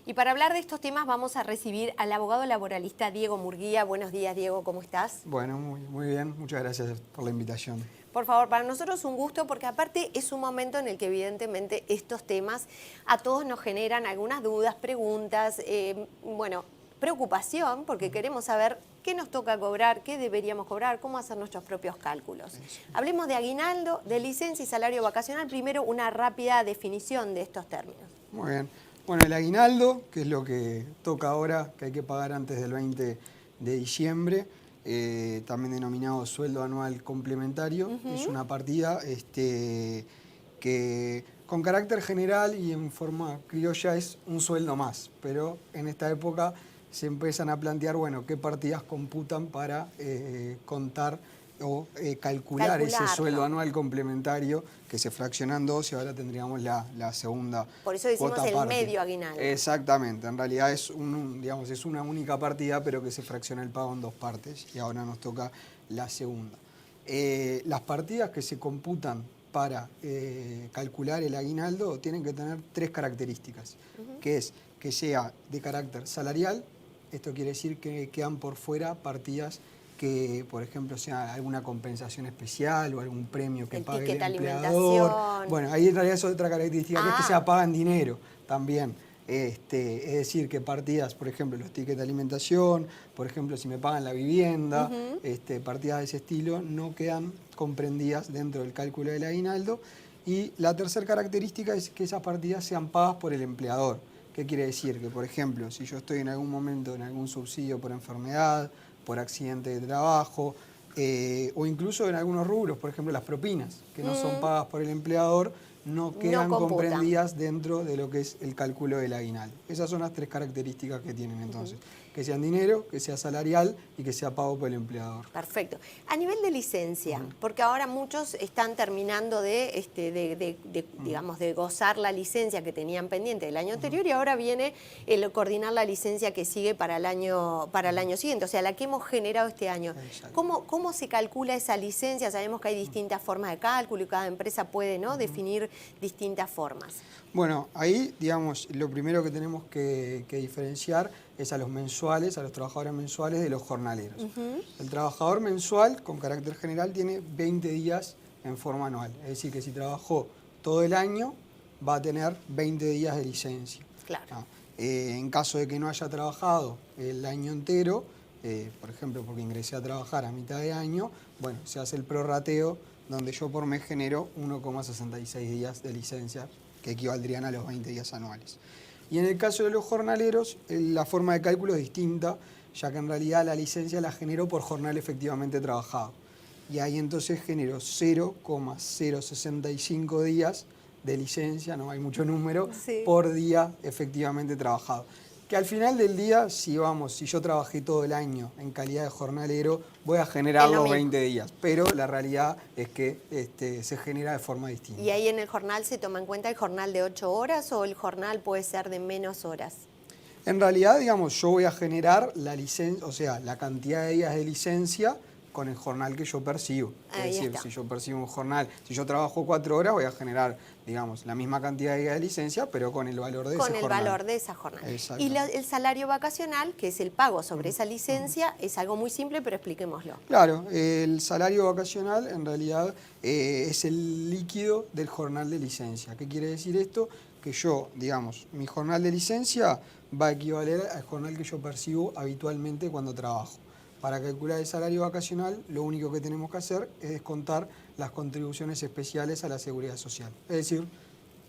Y para hablar de estos temas vamos a recibir al abogado laboralista Diego Murguía. Buenos días, Diego, ¿cómo estás? Bueno, muy bien. Muchas gracias por la invitación. Por favor, para nosotros un gusto porque aparte es un momento en el que evidentemente estos temas a todos nos generan algunas dudas, preguntas, preocupación porque queremos saber qué nos toca cobrar, qué deberíamos cobrar, cómo hacer nuestros propios cálculos. Hablemos de aguinaldo, de licencia y salario vacacional. Primero, una rápida definición de estos términos. Muy bien. Bueno, el aguinaldo, que es lo que toca ahora, que hay que pagar antes del 20 de diciembre, también denominado sueldo anual complementario, es una partida que con carácter general y en forma criolla es un sueldo más, pero en esta época se empiezan a plantear, bueno, qué partidas computan para contar o calcular ese sueldo anual complementario que se fracciona en dos y ahora tendríamos la segunda. Por eso decimos el medio aguinaldo. Exactamente, en realidad es una única partida pero que se fracciona el pago en dos partes y ahora nos toca la segunda. Las partidas que se computan para calcular el aguinaldo tienen que tener tres características, que es que sea de carácter salarial. Esto quiere decir que quedan por fuera partidas que, por ejemplo, sea alguna compensación especial o algún premio que pague el empleador. Bueno, ahí en realidad es otra característica, que es que sea paga en dinero también. Es decir, que partidas, por ejemplo, los tickets de alimentación, por ejemplo, si me pagan la vivienda, partidas de ese estilo, no quedan comprendidas dentro del cálculo del aguinaldo. Y la tercera característica es que esas partidas sean pagas por el empleador. ¿Qué quiere decir? Que, por ejemplo, si yo estoy en algún momento en algún subsidio por enfermedad, por accidente de trabajo, o incluso en algunos rubros, por ejemplo, las propinas, que no son pagas por el empleador, no quedan comprendidas dentro de lo que es el cálculo del aguinaldo. Esas son las tres características que tienen entonces. Que sean dinero, que sea salarial y que sea pago por el empleador. Perfecto. A nivel de licencia, porque ahora muchos están terminando digamos, de gozar la licencia que tenían pendiente del año anterior y ahora viene el coordinar la licencia que sigue para el año siguiente, o sea, la que hemos generado este año. ¿Cómo se calcula esa licencia? Sabemos que hay distintas formas de cálculo y cada empresa puede, ¿no?, definir distintas formas. Bueno, ahí, digamos, lo primero que tenemos que diferenciar es a los mensuales, a los trabajadores mensuales de los jornaleros. El trabajador mensual, con carácter general, tiene 20 días en forma anual. Es decir, que si trabajó todo el año, va a tener 20 días de licencia. Claro. En caso de que no haya trabajado el año entero, por ejemplo, porque ingresé a trabajar a mitad de año, bueno, se hace el prorrateo, donde yo por mes genero 1,66 días de licencia, que equivaldrían a los 20 días anuales. Y en el caso de los jornaleros, la forma de cálculo es distinta, ya que en realidad la licencia la genero por jornal efectivamente trabajado. Y ahí entonces genero 0,065 días de licencia, no hay mucho número, por día efectivamente trabajado. Que al final del día, si yo trabajé todo el año en calidad de jornalero, voy a generar los 20 días. Pero la realidad es que se genera de forma distinta. ¿Y ahí en el jornal se toma en cuenta el jornal de 8 horas o el jornal puede ser de menos horas? En realidad, digamos, yo voy a generar la licencia, o sea, la cantidad de días de licencia con el jornal que yo percibo. Es decir, si yo percibo un jornal, si yo trabajo 4 horas, voy a generar, digamos, la misma cantidad de días de licencia, pero con el valor de ese jornal. Con el valor de esa jornada. Y el salario vacacional, que es el pago sobre esa licencia, es algo muy simple, pero expliquémoslo. Claro, el salario vacacional en realidad es el líquido del jornal de licencia. ¿Qué quiere decir esto? Que yo, digamos, mi jornal de licencia va a equivaler al jornal que yo percibo habitualmente cuando trabajo. Para calcular el salario vacacional, lo único que tenemos que hacer es descontar las contribuciones especiales a la seguridad social. Es decir,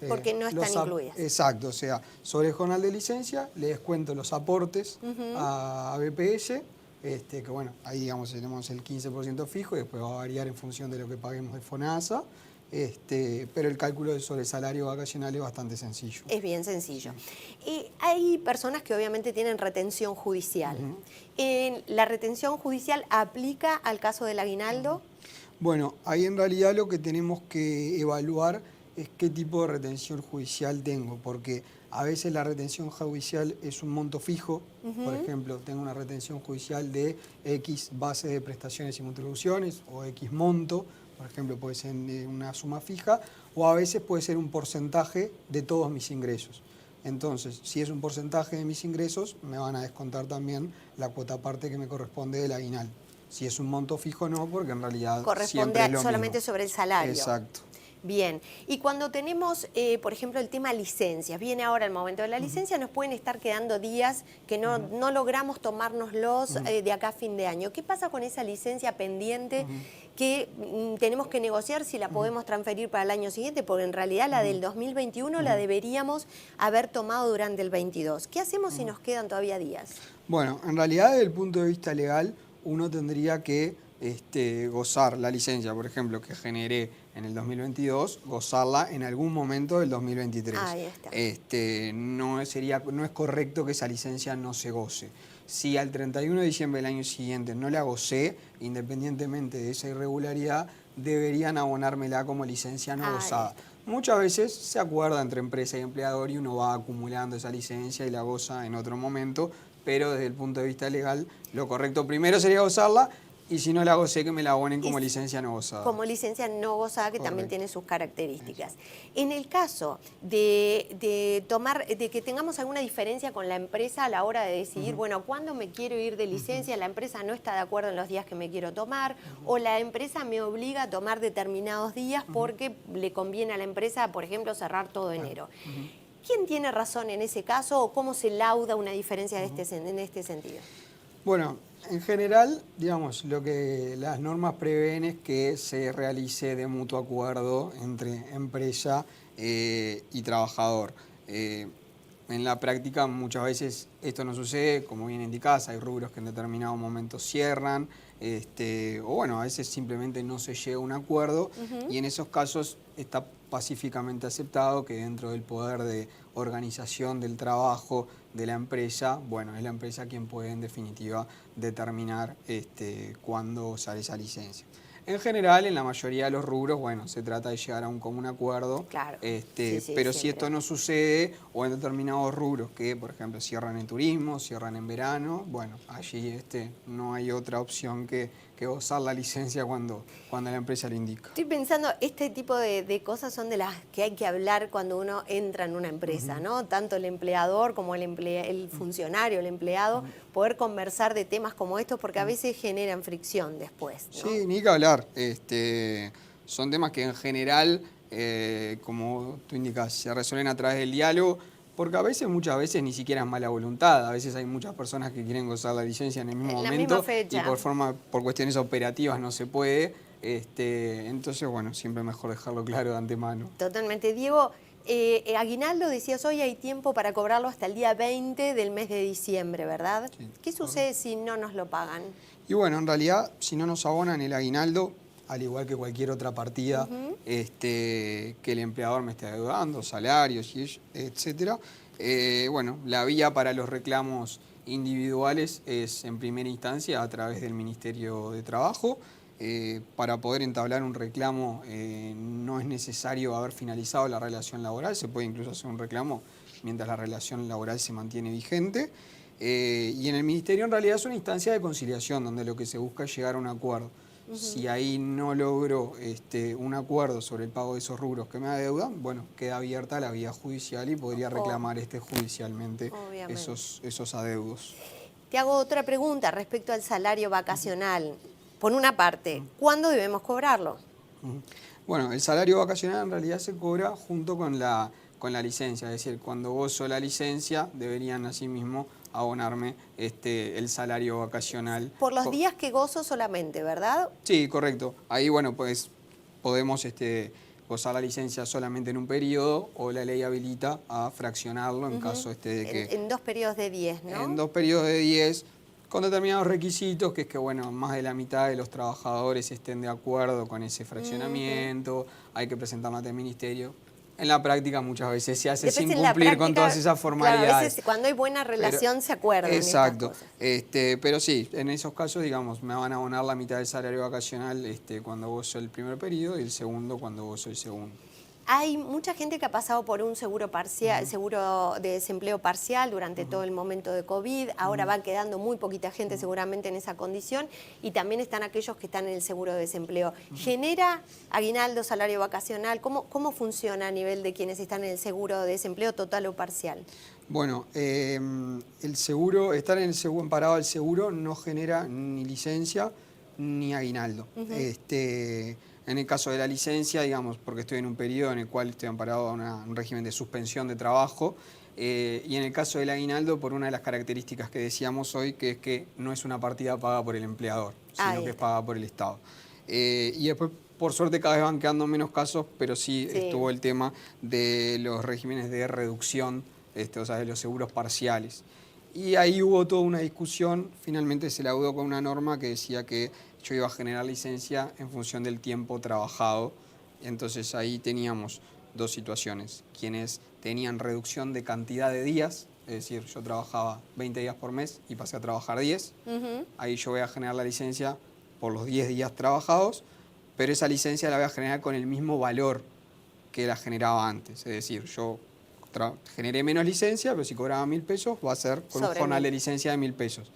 porque no están incluidas. Exacto, o sea, sobre el jornal de licencia le descuento los aportes a BPS, que bueno, ahí digamos tenemos el 15% fijo y después va a variar en función de lo que paguemos de FONASA. Pero el cálculo sobre el salario vacacional es bastante sencillo. Es bien sencillo. Hay personas que obviamente tienen retención judicial. ¿La retención judicial aplica al caso del aguinaldo? Bueno, ahí en realidad lo que tenemos que evaluar es qué tipo de retención judicial tengo, porque a veces la retención judicial es un monto fijo. Por ejemplo, tengo una retención judicial de X base de prestaciones y contribuciones o X monto. Por ejemplo, puede ser una suma fija o a veces puede ser un porcentaje de todos mis ingresos. Entonces, si es un porcentaje de mis ingresos, me van a descontar también la cuota parte que me corresponde del aguinaldo. Si es un monto fijo, no, porque en realidad siempre es lo solamente mismo. sobre el salario. Exacto. Bien, y cuando tenemos, por ejemplo, el tema licencias, viene ahora el momento de la licencia, nos pueden estar quedando días que no logramos tomárnoslos de acá a fin de año. ¿Qué pasa con esa licencia pendiente que tenemos que negociar si la podemos transferir para el año siguiente? Porque en realidad la del 2021 la deberíamos haber tomado durante el 22. ¿Qué hacemos si nos quedan todavía días? Bueno, en realidad desde el punto de vista legal, uno tendría que gozar la licencia, por ejemplo, que generé en el 2022, gozarla en algún momento del 2023. Ahí está. No es correcto que esa licencia no se goce. Si al 31 de diciembre del año siguiente no la gocé, independientemente de esa irregularidad, deberían abonármela como licencia no gozada. Muchas veces se acuerda entre empresa y empleador y uno va acumulando esa licencia y la goza en otro momento, pero desde el punto de vista legal, lo correcto primero sería gozarla, y si no la gocé, que me la abonen como licencia no gozada. Como licencia no gozada, que también tiene sus características. Eso. En el caso de que tengamos alguna diferencia con la empresa a la hora de decidir, bueno, ¿cuándo me quiero ir de licencia? La empresa no está de acuerdo en los días que me quiero tomar, o la empresa me obliga a tomar determinados días porque le conviene a la empresa, por ejemplo, cerrar todo enero. ¿Quién tiene razón en ese caso o cómo se lauda una diferencia en este sentido? Bueno, en general, digamos, lo que las normas prevén es que se realice de mutuo acuerdo entre empresa y trabajador. En la práctica muchas veces esto no sucede, como bien indicás, hay rubros que en determinado momento cierran, o bueno, a veces simplemente no se llega a un acuerdo y en esos casos está pacíficamente aceptado que dentro del poder de organización del trabajo de la empresa, bueno, es la empresa quien puede en definitiva determinar cuándo sale esa licencia. En general, en la mayoría de los rubros, bueno, se trata de llegar a un común acuerdo, claro. pero si esto no sucede, o en determinados rubros que, por ejemplo, cierran en turismo, cierran en verano, bueno, allí no hay otra opción que gozar la licencia cuando la empresa lo indica. Estoy pensando, este tipo de cosas son de las que hay que hablar cuando uno entra en una empresa, ¿no? Tanto el empleador como el funcionario, el empleado, poder conversar de temas como estos, porque a veces generan fricción después, ¿no? Sí, ni que hablar. Son temas que en general, como tú indicas, se resuelven a través del diálogo, porque muchas veces ni siquiera es mala voluntad. A veces hay muchas personas que quieren gozar la licencia en el mismo momento y por cuestiones operativas no se puede. Entonces, bueno, siempre mejor dejarlo claro de antemano. Totalmente. Diego, aguinaldo, decías hoy, hay tiempo para cobrarlo hasta el día 20 del mes de diciembre, ¿verdad? Sí, ¿Qué sucede si no nos lo pagan? Y bueno, en realidad, si no nos abonan el aguinaldo, al igual que cualquier otra partida que el empleador me esté adeudando, salarios, etcétera, bueno, la vía para los reclamos individuales es en primera instancia a través del Ministerio de Trabajo. Para poder entablar un reclamo no es necesario haber finalizado la relación laboral, se puede incluso hacer un reclamo mientras la relación laboral se mantiene vigente. Y en el Ministerio en realidad es una instancia de conciliación donde lo que se busca es llegar a un acuerdo. Si ahí no logro un acuerdo sobre el pago de esos rubros que me adeudan, bueno, queda abierta la vía judicial y podría reclamar judicialmente esos adeudos. Te hago otra pregunta respecto al salario vacacional. Por una parte, ¿cuándo debemos cobrarlo? Bueno, el salario vacacional en realidad se cobra junto con la licencia, es decir, cuando gozo la licencia deberían asimismo abonarme el salario vacacional. Por los días que gozo solamente, ¿verdad? Sí, correcto. Ahí, bueno, pues podemos gozar la licencia solamente en un periodo o la ley habilita a fraccionarlo en caso de que... En 2 periodos de 10, ¿no? En 2 periodos de 10, con determinados requisitos, que es que, bueno, más de la mitad de los trabajadores estén de acuerdo con ese fraccionamiento, hay que presentarlo ante el ministerio. En la práctica muchas veces se hace sin cumplir con todas esas formalidades. Claro, a veces cuando hay buena relación se acuerdan. Exacto. Pero sí, en esos casos, digamos, me van a abonar la mitad del salario vacacional cuando gozo el primer periodo y el segundo cuando gozo el segundo. Hay mucha gente que ha pasado por un seguro parcial, seguro de desempleo parcial durante todo el momento de COVID. Ahora va quedando muy poquita gente seguramente en esa condición, y también están aquellos que están en el seguro de desempleo. ¿Genera aguinaldo, salario vacacional? ¿Cómo funciona a nivel de quienes están en el seguro de desempleo total o parcial? Bueno, el seguro, estar en el seguro, amparado al seguro, no genera ni licencia ni aguinaldo. En el caso de la licencia, digamos, porque estoy en un periodo en el cual estoy amparado a un régimen de suspensión de trabajo, y en el caso del aguinaldo, por una de las características que decíamos hoy, que es que no es una partida pagada por el empleador, sino que es pagada por el Estado. Y después, por suerte, cada vez van quedando menos casos, pero sí estuvo el tema de los regímenes de reducción, o sea, de los seguros parciales. Y ahí hubo toda una discusión, finalmente se laudó con una norma que decía que yo iba a generar licencia en función del tiempo trabajado. Entonces ahí teníamos dos situaciones: quienes tenían reducción de cantidad de días, es decir, yo trabajaba 20 días por mes y pasé a trabajar 10, ahí yo voy a generar la licencia por los 10 días trabajados, pero esa licencia la voy a generar con el mismo valor que la generaba antes, es decir, yo generé menos licencia, pero si cobraba 1.000 pesos, va a ser con un jornal de licencia de 1.000 pesos.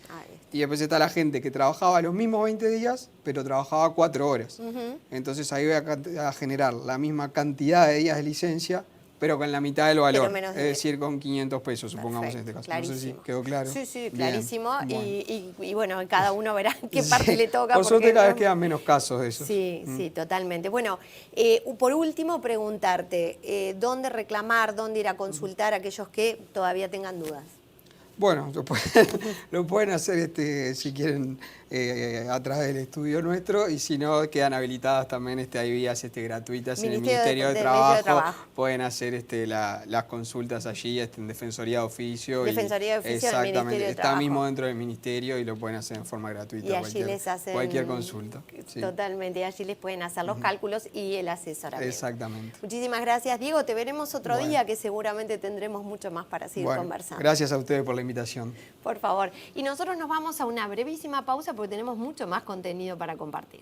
Y después está la gente que trabajaba los mismos 20 días, pero trabajaba 4 horas. Entonces ahí voy a generar la misma cantidad de días de licencia, pero con la mitad del valor, es decir, con 500 pesos, supongamos en este caso. Clarísimo. No sé si quedó claro. Sí, sí, clarísimo. Bien. Y bueno, cada uno verá qué parte le toca. Por suerte cada vez quedan menos casos de eso. Sí, sí, totalmente. Bueno, por último, preguntarte, ¿dónde reclamar, dónde ir a consultar a aquellos que todavía tengan dudas? Bueno, lo pueden hacer si quieren a través del estudio nuestro, y si no, quedan habilitadas también hay vías gratuitas en el Ministerio de Trabajo. Pueden hacer las consultas allí en Defensoría de Oficio. Defensoría de Oficio del Ministerio de Trabajo. Está mismo dentro del Ministerio y lo pueden hacer en forma gratuita. Y allí les hacen cualquier consulta. Totalmente, y allí les pueden hacer los cálculos y el asesoramiento. Exactamente. Muchísimas gracias, Diego. Te veremos otro día, que seguramente tendremos mucho más para seguir conversando. Gracias a ustedes por la invitación. Por favor. Y nosotros nos vamos a una brevísima pausa porque tenemos mucho más contenido para compartir.